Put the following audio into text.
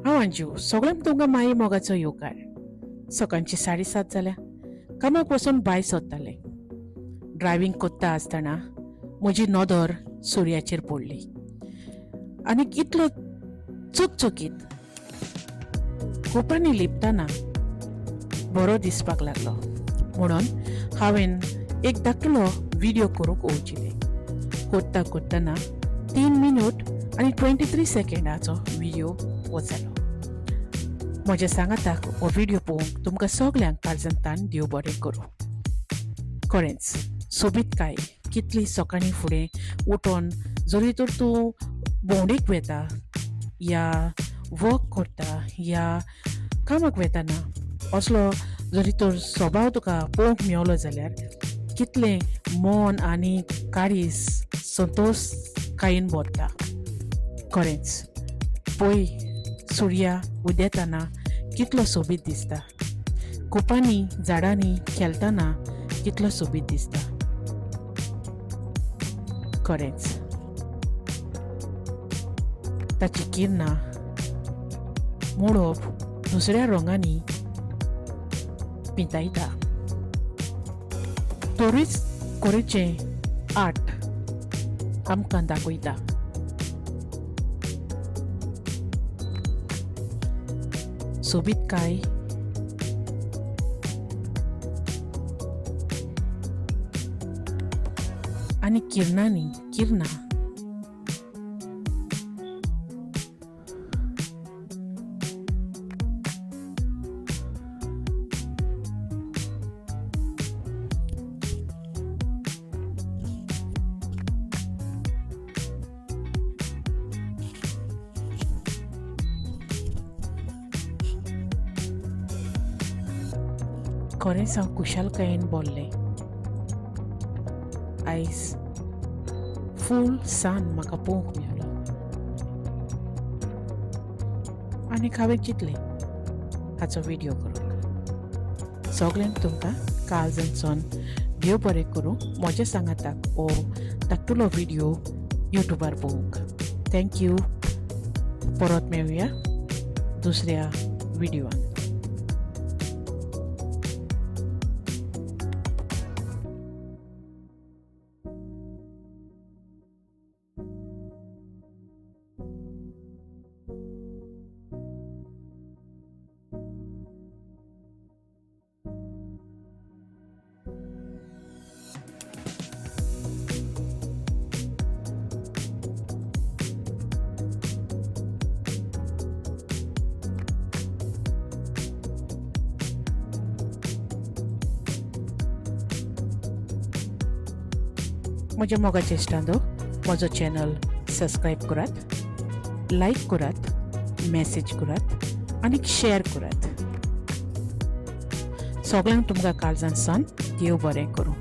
हांव अंजू सगळ्यांक तुमकां माई मोगाचो येवकार. सकाळची 7:30 जाल्या. कामाक वचून भायर सरतालें. ड्रायव्हिंग कोत्ता आसतना म्हजी नदर सुर्याचेर पडली आनी इतलो चकचकीत कोपांनी लिपतना बरो दिसपाक लागलो म्हणून हांवें एक धाकटुलो व्हिडिओ करूंक वचशिल्लें. कोत्ता कोत्तना 3 मिनट आनी 23 सेकंडाचो व्हिडिओ वचलो. म्हज्या सांगाताक हो व्हिडिओ पळोवंक तुमकां सगल्यांक काळजांतान देव बरें करूं. खरेंच सोबीतकाय कितली सकाळीं फुडें उठोन जरी तर तूं भोंवडेक वेता या वॉक करता या कामाक वेताना असलो जरी तर स्वभाव तुका पळोवंक मेळलो जाल्यार कितलें मन आनी काळीज संतोश कायेन भरता. खरेंच पळय सुर्या उदेताना कितलो सोबीत दिसता. कोपांनी झाडांनी खेळटाना कितलो सोबीत दिसता. खरेंच ताची किरणां मोडप दुसऱ्या रंगांनी पिंतायता. तोरीच कोरेचे आर्ट आमकां दाखयता. सोबीतकाय आनी किरणांनी किरणां खरेंच हांव कुशालकायेन बोल्लें. आयज फूल सान म्हाका पळोवंक मेळलो आनी हांवें चिंतलें हाचो व्हिडिओ करूंक. सगल्यांक तुमकां काळजांतसून देव बरें करूं. म्हज्या सांगाताक हो धाकटुलो व्हिडिओ युट्यूबार पळोवंक. थँक्यू. परत मेळुया दुसऱ्या व्हिडिओन. म्हज्या मोगाच्या इश्टांदो म्हजो चॅनल सबस्क्रायब करात, लायक करात, मेसेज करात आनी शेअर करात. सगळ्यांक तुमकां काळजांतसून देव बरें करूं.